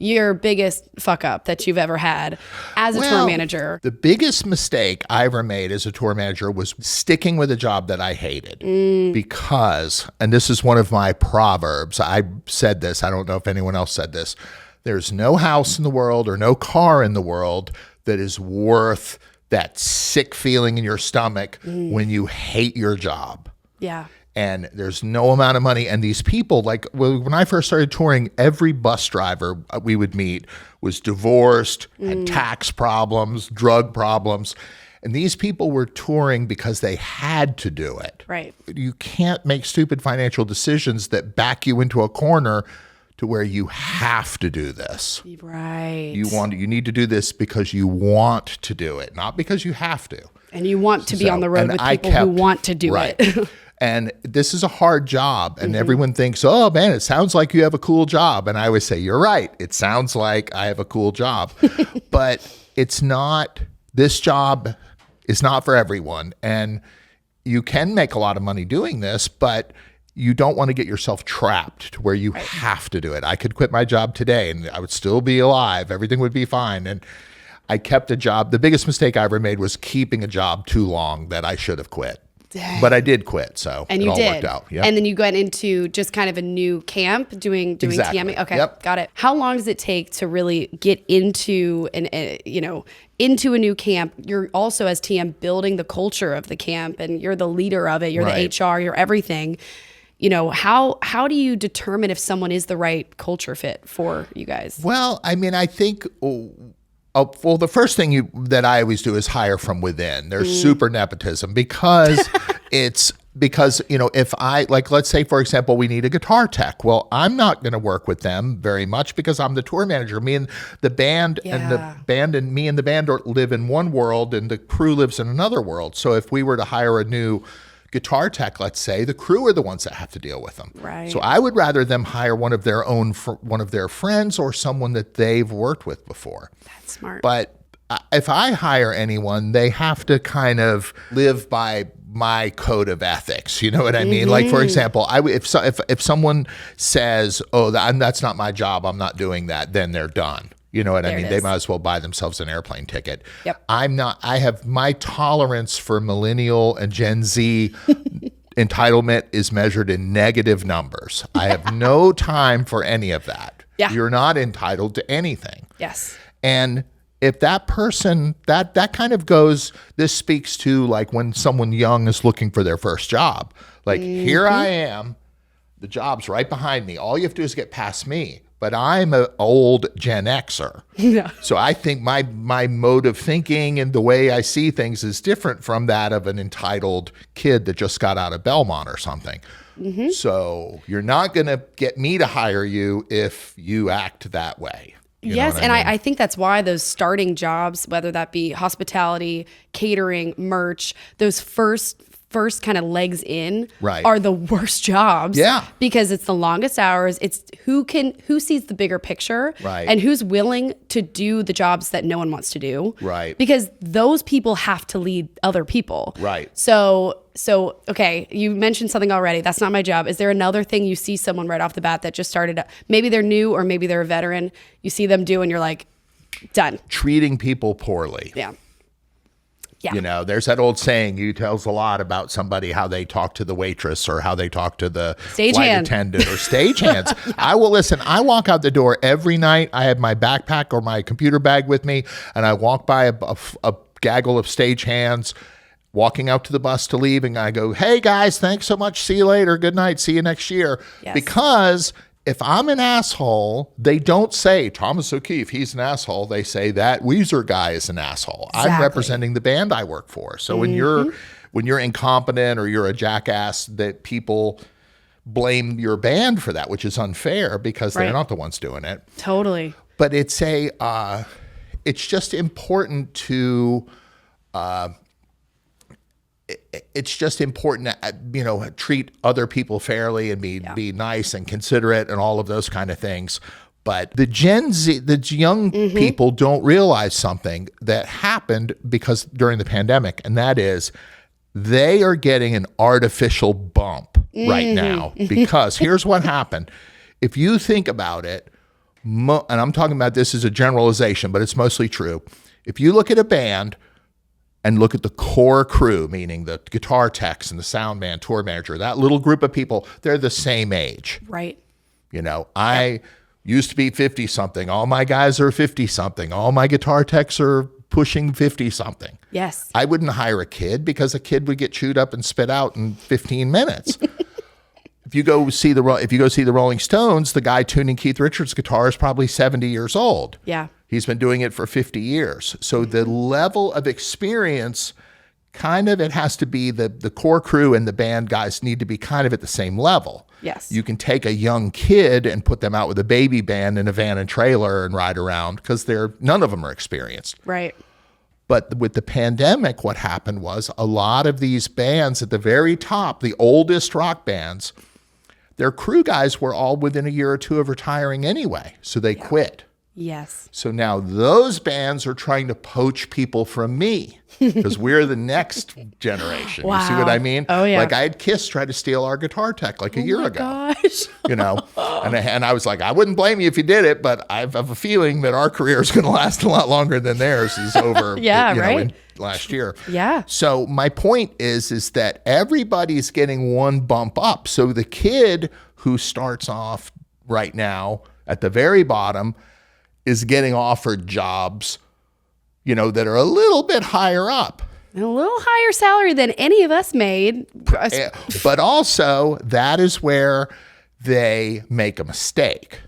your biggest fuck up that you've ever had as a tour manager? The biggest mistake I ever made as a tour manager was sticking with a job that I hated because, and this is one of my proverbs, I said this, I don't know if anyone else said this, there's no house in the world or no car in the world that is worth that sick feeling in your stomach when you hate your job. Yeah. And there's no amount of money. And these people, like when I first started touring, every bus driver we would meet was divorced, had tax problems, drug problems. And these people were touring because they had to do it. Right. You can't make stupid financial decisions that back you into a corner to where you have to do this. Right. You need to do this because you want to do it, not because you have to. And you want to be on the road with people who want to do it. And this is a hard job. And everyone thinks, oh, man, it sounds like you have a cool job. And I always say, you're right. It sounds like I have a cool job. But it's not. This job is not for everyone. And you can make a lot of money doing this, but you don't want to get yourself trapped to where you have to do it. I could quit my job today and I would still be alive. Everything would be fine. And I kept a job. The biggest mistake I ever made was keeping a job too long that I should have quit. Dang. But I did quit, so it all worked out. Yep. And then you went into just kind of a new camp doing exactly. TMing. Okay, yep. Got it. How long does it take to really get into into a new camp? You're also, as TM, building the culture of the camp, and you're the leader of it. You're the HR. You're everything. How do you determine if someone is the right culture fit for you guys? Well, I mean, I think. The first thing that I always do is hire from within. There's super nepotism because if let's say, for example, we need a guitar tech. Well, I'm not going to work with them very much because I'm the tour manager. Me and the band and me and the band live in one world and the crew lives in another world. So if we were to hire a new guitar tech, let's say, the crew are the ones that have to deal with them. Right. So I would rather them hire one of their friends or someone that they've worked with before. That's smart. But if I hire anyone, they have to kind of live by my code of ethics. You know what I mean? Like, for example, if someone says, "Oh, that's not my job. I'm not doing that," then they're done. You know what I mean? They might as well buy themselves an airplane ticket. Yep. I have my tolerance for millennial and Gen Z entitlement is measured in negative numbers. I have no time for any of that. Yeah. You're not entitled to anything. Yes. And if that person, that kind of goes, this speaks to like when someone young is looking for their first job. Like, here I am, the job's right behind me. All you have to do is get past me. But I'm an old Gen Xer. Yeah. So I think my mode of thinking and the way I see things is different from that of an entitled kid that just got out of Belmont or something. So you're not going to get me to hire you if you act that way. Yes, and I think that's why those starting jobs, whether that be hospitality, catering, merch, those first kind of legs in are the worst jobs. Yeah. Because it's the longest hours. It's who sees the bigger picture and who's willing to do the jobs that no one wants to do. Right. Because those people have to lead other people. Right. So okay, you mentioned something already. That's not my job. Is there another thing you see someone right off the bat that just started, maybe they're new or maybe they're a veteran, you see them do and you're like, done. Treating people poorly. Yeah. Yeah. You know, there's that old saying, you tells a lot about somebody, how they talk to the waitress or how they talk to the flight attendant or stagehands. I will listen. I walk out the door every night. I have my backpack or my computer bag with me, and I walk by a gaggle of stagehands walking out to the bus to leave, and I go, hey, guys, thanks so much. See you later. Good night. See you next year. Yes. Because if I'm an asshole, they don't say Thomas O'Keefe, he's an asshole. They say that Weezer guy is an asshole. Exactly. I'm representing the band I work for. So when you're incompetent or you're a jackass, that people blame your band for that, which is unfair because they're not the ones doing it. Totally. But it's just important to treat other people fairly and be nice and considerate and all of those kind of things. But the Gen Z, the young people don't realize something that happened because during the pandemic, and that is they are getting an artificial bump right now because here's what happened. If you think about it, and I'm talking about this as a generalization, but it's mostly true. If you look at a band and look at the core crew, meaning the guitar techs and the sound man, tour manager, that little group of people, they're the same age. Right. You know, I used to be 50 something. All my guys are 50 something. All my guitar techs are pushing 50 something. Yes. I wouldn't hire a kid because a kid would get chewed up and spit out in 15 minutes. If you go see the Rolling Stones, the guy tuning Keith Richards' guitar is probably 70 years old. Yeah. He's been doing it for 50 years. So the level of experience, kind of, it has to be the core crew and the band guys need to be kind of at the same level. Yes. You can take a young kid and put them out with a baby band in a van and trailer and ride around because none of them are experienced. Right. But with the pandemic, what happened was a lot of these bands at the very top, the oldest rock bands, their crew guys were all within a year or two of retiring anyway. So they quit. Yes. So now those bands are trying to poach people from me because we're the next generation. Wow. You see what I mean? Oh, yeah. Like I had Kiss try to steal our guitar tech like a year ago. Gosh. You know, and I was like, I wouldn't blame you if you did it, but I have a feeling that our career is going to last a lot longer than theirs is over. Right. Last year. Yeah. So my point is that everybody's getting one bump up. So the kid who starts off right now at the very bottom is getting offered jobs, you know, that are a little bit higher up. A little higher salary than any of us made. But also, that is where they make a mistake.